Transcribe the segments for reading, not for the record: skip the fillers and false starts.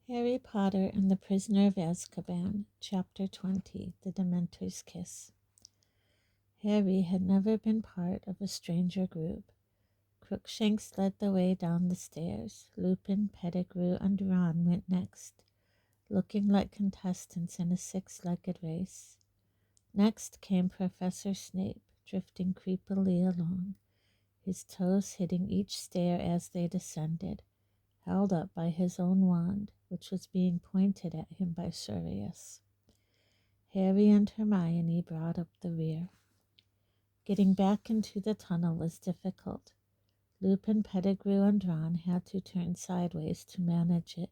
Harry Potter and the Prisoner of Azkaban, Chapter 20, The Dementor's Kiss. Harry had never been part of a stranger group. Crookshanks led the way down the stairs. Lupin, Pettigrew, and Ron went next, looking like contestants in a six-legged race. Next came Professor Snape, drifting creepily along, his toes hitting each stair as they descended, held up by his own wand, which was being pointed at him by Sirius. Harry and Hermione brought up the rear. Getting back into the tunnel was difficult. Lupin, Pettigrew, and Ron had to turn sideways to manage it.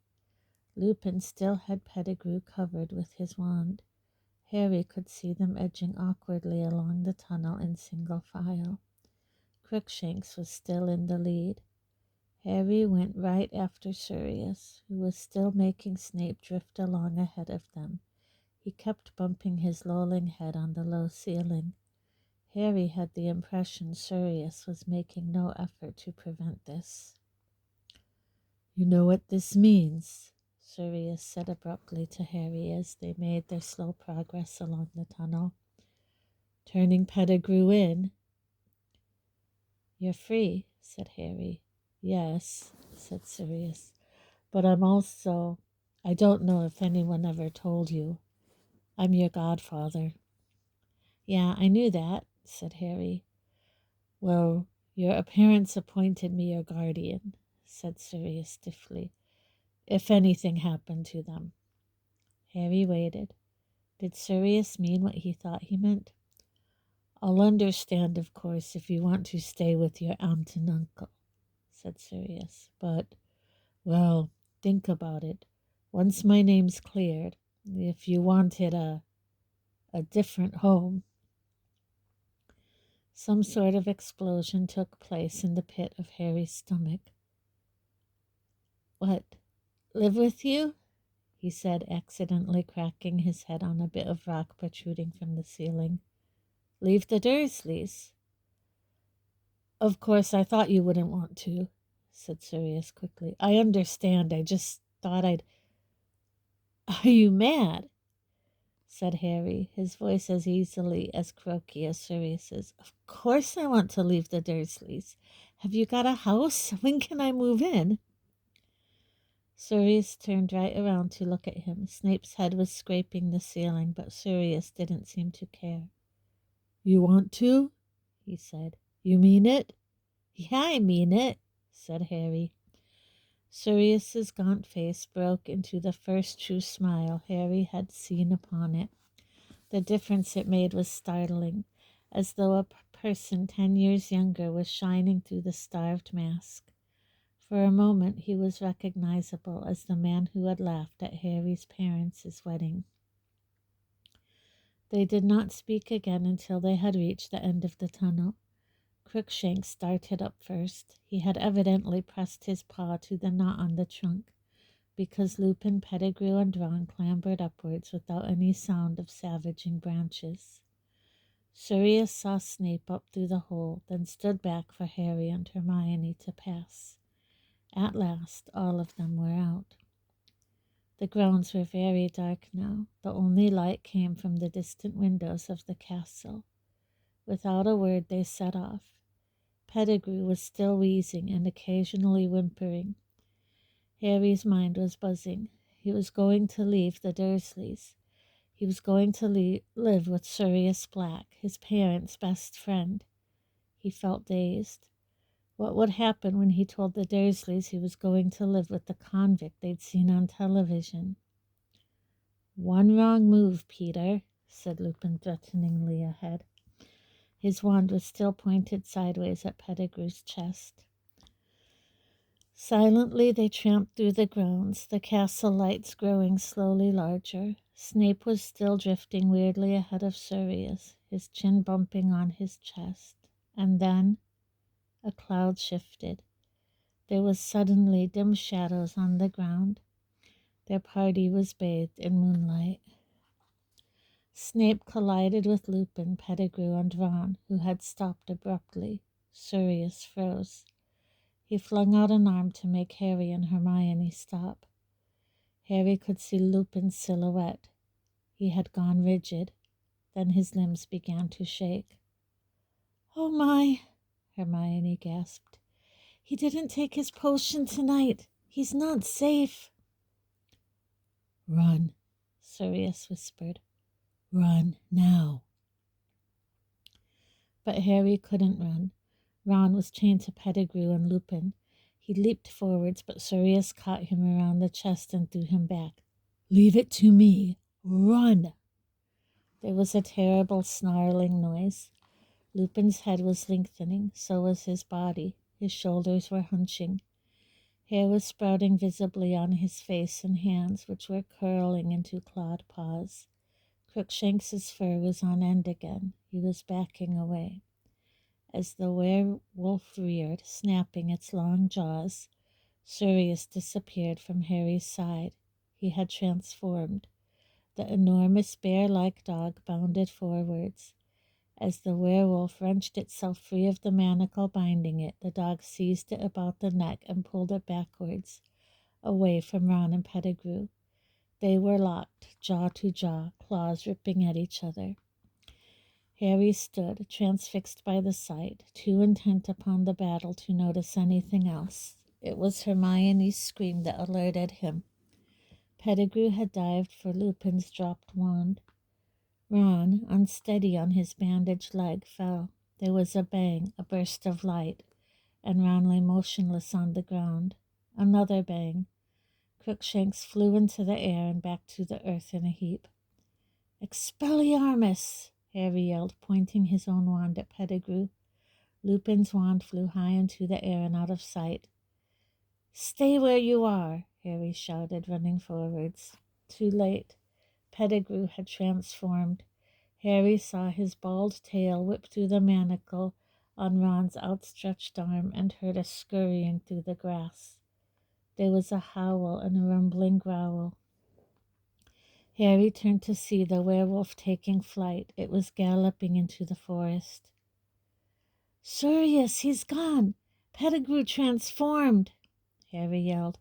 Lupin still had Pettigrew covered with his wand. Harry could see them edging awkwardly along the tunnel in single file. Crookshanks was still in the lead. Harry went right after Sirius, who was still making Snape drift along ahead of them. He kept bumping his lolling head on the low ceiling. Harry had the impression Sirius was making no effort to prevent this. "You know what this means," Sirius said abruptly to Harry as they made their slow progress along the tunnel. "Turning Pettigrew in." "You're free," said Harry. "Yes," said Sirius, "but I don't know if anyone ever told you. I'm your godfather." "Yeah, I knew that," said Harry. "Well, your parents appointed me your guardian," said Sirius stiffly, "if anything happened to them." Harry waited. Did Sirius mean what he thought he meant? "I'll understand, of course, if you want to stay with your aunt and uncle," said Sirius. "But, well, think about it. Once my name's cleared, if you wanted a different home." Some sort of explosion took place in the pit of Harry's stomach. "What, live with you?" he said, accidentally cracking his head on a bit of rock protruding from the ceiling. "Leave the Dursleys?" "Of course, I thought you wouldn't want to," said Sirius quickly. "I understand. I just thought I'd—" "Are you mad?" said Harry, his voice as easily as croaky as Sirius's. "Of course I want to leave the Dursleys. Have you got a house? When can I move in?" Sirius turned right around to look at him. Snape's head was scraping the ceiling, but Sirius didn't seem to care. "You want to?" he said. "You mean it?" "Yeah, I mean it," said Harry. Sirius's gaunt face broke into the first true smile Harry had seen upon it. The difference it made was startling, as though a person 10 years younger was shining through the starved mask. For a moment he was recognizable as the man who had laughed at Harry's parents' wedding. They did not speak again until they had reached the end of the tunnel. Crookshanks started up first. He had evidently pressed his paw to the knot on the trunk, because Lupin, Pettigrew, and Ron clambered upwards without any sound of savaging branches. Sirius saw Snape up through the hole, then stood back for Harry and Hermione to pass. At last, all of them were out. The grounds were very dark now. The only light came from the distant windows of the castle. Without a word, they set off. Pettigrew was still wheezing and occasionally whimpering. Harry's mind was buzzing. He was going to leave the Dursleys. He was going to live with Sirius Black, his parents' best friend. He felt dazed. What would happen when he told the Dursleys he was going to live with the convict they'd seen on television? "One wrong move, Peter," said Lupin threateningly ahead. His wand was still pointed sideways at Pettigrew's chest. Silently they tramped through the grounds, the castle lights growing slowly larger. Snape was still drifting weirdly ahead of Sirius, his chin bumping on his chest. And then a cloud shifted. There was suddenly dim shadows on the ground. Their party was bathed in moonlight. Snape collided with Lupin, Pettigrew, and Ron, who had stopped abruptly. Sirius froze. He flung out an arm to make Harry and Hermione stop. Harry could see Lupin's silhouette. He had gone rigid. Then his limbs began to shake. "Oh my," Hermione gasped. "He didn't take his potion tonight. He's not safe." "Run," Sirius whispered. "Run now." But Harry couldn't run. Ron was chained to Pettigrew and Lupin. He leaped forwards, but Sirius caught him around the chest and threw him back. "Leave it to me. Run!" There was a terrible snarling noise. Lupin's head was lengthening, so was his body. His shoulders were hunching. Hair was sprouting visibly on his face and hands, which were curling into clawed paws. Crookshanks's fur was on end again. He was backing away. As the werewolf reared, snapping its long jaws, Sirius disappeared from Harry's side. He had transformed. The enormous bear-like dog bounded forwards. As the werewolf wrenched itself free of the manacle binding it, the dog seized it about the neck and pulled it backwards, away from Ron and Pettigrew. They were locked, jaw to jaw, claws ripping at each other. Harry stood, transfixed by the sight, too intent upon the battle to notice anything else. It was Hermione's scream that alerted him. Pettigrew had dived for Lupin's dropped wand. Ron, unsteady on his bandaged leg, fell. There was a bang, a burst of light, and Ron lay motionless on the ground. Another bang. Crookshanks flew into the air and back to the earth in a heap. "Expelliarmus!" Harry yelled, pointing his own wand at Pettigrew. Lupin's wand flew high into the air and out of sight. "Stay where you are!" Harry shouted, running forwards. Too late. Pettigrew had transformed. Harry saw his bald tail whip through the manacle on Ron's outstretched arm and heard a scurrying through the grass. There was a howl and a rumbling growl. Harry turned to see the werewolf taking flight. It was galloping into the forest. "Sirius, he's gone! Pettigrew transformed!" Harry yelled.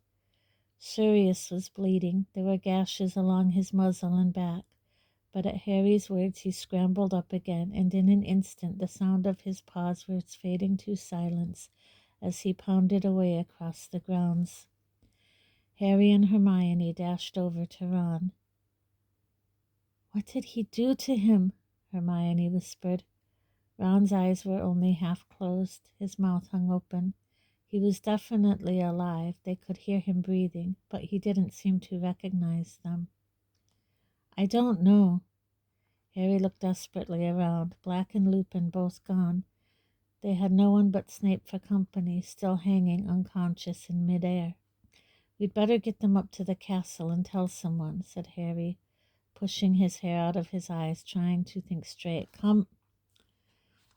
Sirius was bleeding. There were gashes along his muzzle and back. But at Harry's words he scrambled up again, and in an instant the sound of his paws was fading to silence as he pounded away across the grounds. Harry and Hermione dashed over to Ron. "What did he do to him?" Hermione whispered. Ron's eyes were only half closed. His mouth hung open. He was definitely alive. They could hear him breathing, but he didn't seem to recognize them. "I don't know." Harry looked desperately around. Black and Lupin both gone. They had no one but Snape for company, still hanging unconscious in midair. "We'd better get them up to the castle and tell someone," said Harry, pushing his hair out of his eyes, trying to think straight. "Come."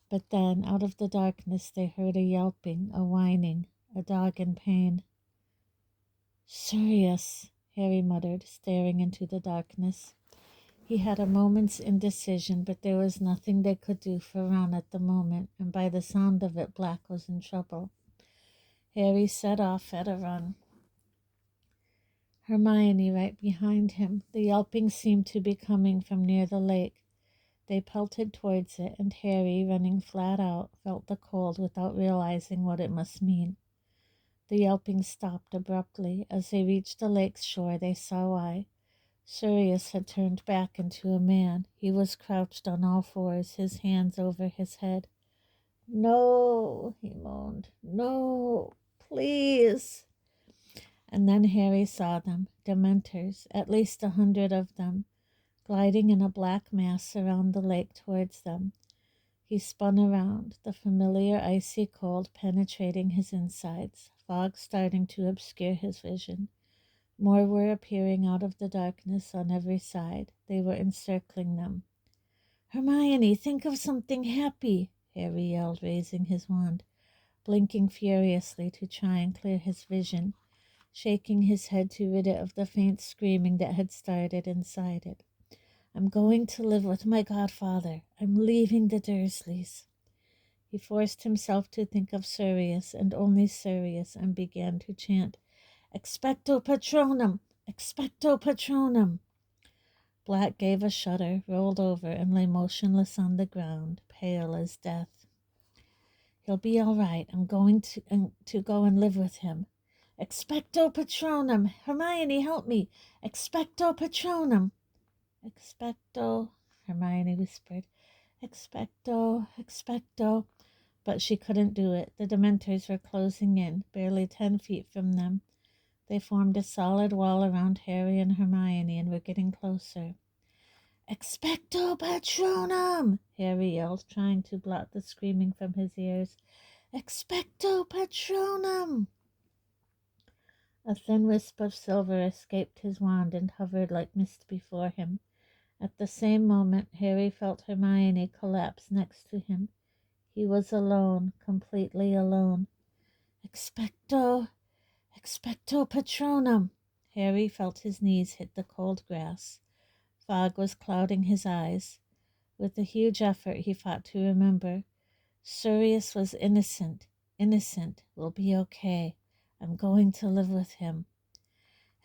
But then, out of the darkness, they heard a yelping, a whining, a dog in pain. "Sirius," Harry muttered, staring into the darkness. He had a moment's indecision, but there was nothing they could do for Ron at the moment, and by the sound of it, Black was in trouble. Harry set off at a run. Hermione right behind him. The yelping seemed to be coming from near the lake. They pelted towards it, and Harry, running flat out, felt the cold without realizing what it must mean. The yelping stopped abruptly. As they reached the lake's shore, they saw why. Sirius had turned back into a man. He was crouched on all fours, his hands over his head. "No," he moaned. "No, please." And then Harry saw them, Dementors, at least 100 of them, gliding in a black mass around the lake towards them. He spun around, the familiar icy cold penetrating his insides, fog starting to obscure his vision. More were appearing out of the darkness on every side. They were encircling them. "Hermione, think of something happy," Harry yelled, raising his wand, blinking furiously to try and clear his vision, shaking his head to rid it of the faint screaming that had started inside it. "I'm going to live with my godfather. I'm leaving the Dursleys." He forced himself to think of Sirius and only Sirius and began to chant, "Expecto Patronum! Expecto Patronum! Black gave a shudder, rolled over, and lay motionless on the ground, pale as death. He'll be all right. I'm going to go and live with him. Expecto Patronum! Hermione, help me! Expecto Patronum! Expecto, Hermione whispered. Expecto, expecto. But she couldn't do it. The Dementors were closing in, barely 10 feet from them. They formed a solid wall around Harry and Hermione and were getting closer. Expecto Patronum! Harry yelled, trying to blot the screaming from his ears. Expecto Patronum! A thin wisp of silver escaped his wand and hovered like mist before him. At the same moment, Harry felt Hermione collapse next to him. He was alone, completely alone. Expecto Patronum! Harry felt his knees hit the cold grass. Fog was clouding his eyes. With a huge effort, he fought to remember. Sirius was innocent. Innocent. We'll be okay. I'm going to live with him.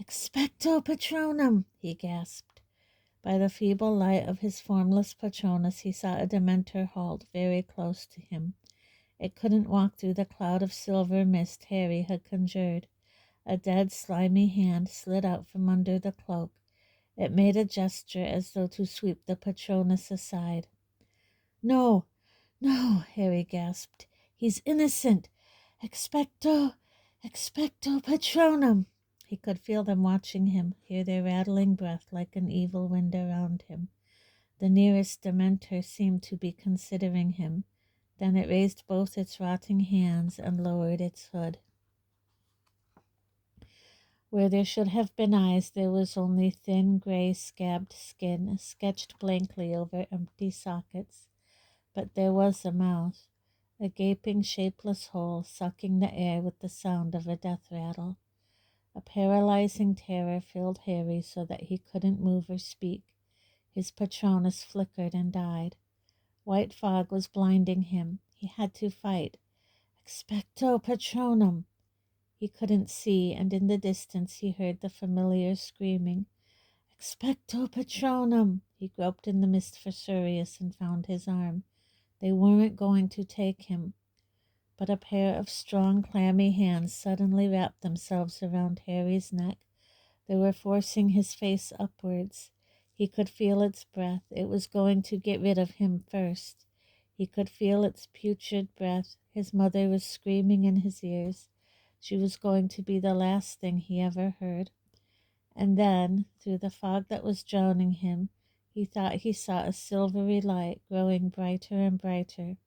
Expecto Patronum! He gasped. By the feeble light of his formless Patronus, he saw a Dementor halt very close to him. It couldn't walk through the cloud of silver mist Harry had conjured. A dead, slimy hand slid out from under the cloak. It made a gesture as though to sweep the Patronus aside. No, no, Harry gasped. He's innocent. Expecto Patronum! He could feel them watching him, hear their rattling breath like an evil wind around him. The nearest Dementor seemed to be considering him. Then it raised both its rotting hands and lowered its hood. Where there should have been eyes, there was only thin, gray, scabbed skin, sketched blankly over empty sockets. But there was a mouth, a gaping, shapeless hole, sucking the air with the sound of a death rattle. A paralyzing terror filled Harry so that he couldn't move or speak. His Patronus flickered and died. White fog was blinding him. He had to fight. Expecto Patronum! He couldn't see, and in the distance he heard the familiar screaming. Expecto Patronum! He groped in the mist for Sirius and found his arm. They weren't going to take him. But a pair of strong, clammy hands suddenly wrapped themselves around Harry's neck. They were forcing his face upwards. He could feel its breath. It was going to get rid of him first. He could feel its putrid breath. His mother was screaming in his ears. She was going to be the last thing he ever heard. And then, through the fog that was drowning him, he thought he saw a silvery light growing brighter and brighter.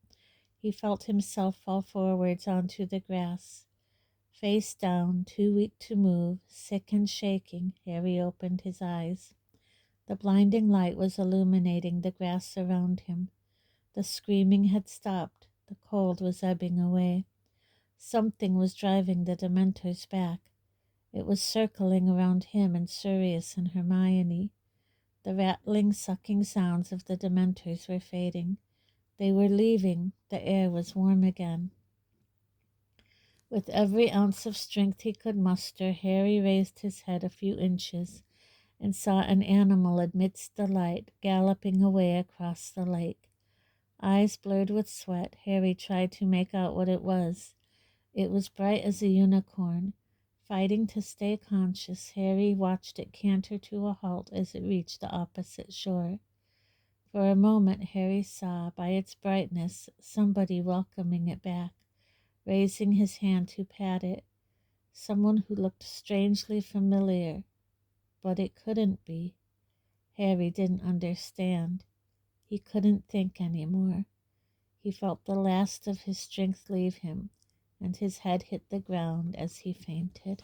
He felt himself fall forwards onto the grass. Face down, too weak to move, sick and shaking, Harry opened his eyes. The blinding light was illuminating the grass around him. The screaming had stopped. The cold was ebbing away. Something was driving the Dementors back. It was circling around him and Sirius and Hermione. The rattling, sucking sounds of the Dementors were fading. They were leaving. The air was warm again. With every ounce of strength he could muster, Harry raised his head a few inches and saw an animal amidst the light, galloping away across the lake. Eyes blurred with sweat, Harry tried to make out what it was. It was bright as a unicorn. Fighting to stay conscious, Harry watched it canter to a halt as it reached the opposite shore. For a moment Harry saw, by its brightness, somebody welcoming it back, raising his hand to pat it. Someone who looked strangely familiar, but it couldn't be. Harry didn't understand. He couldn't think anymore. He felt the last of his strength leave him, and his head hit the ground as he fainted.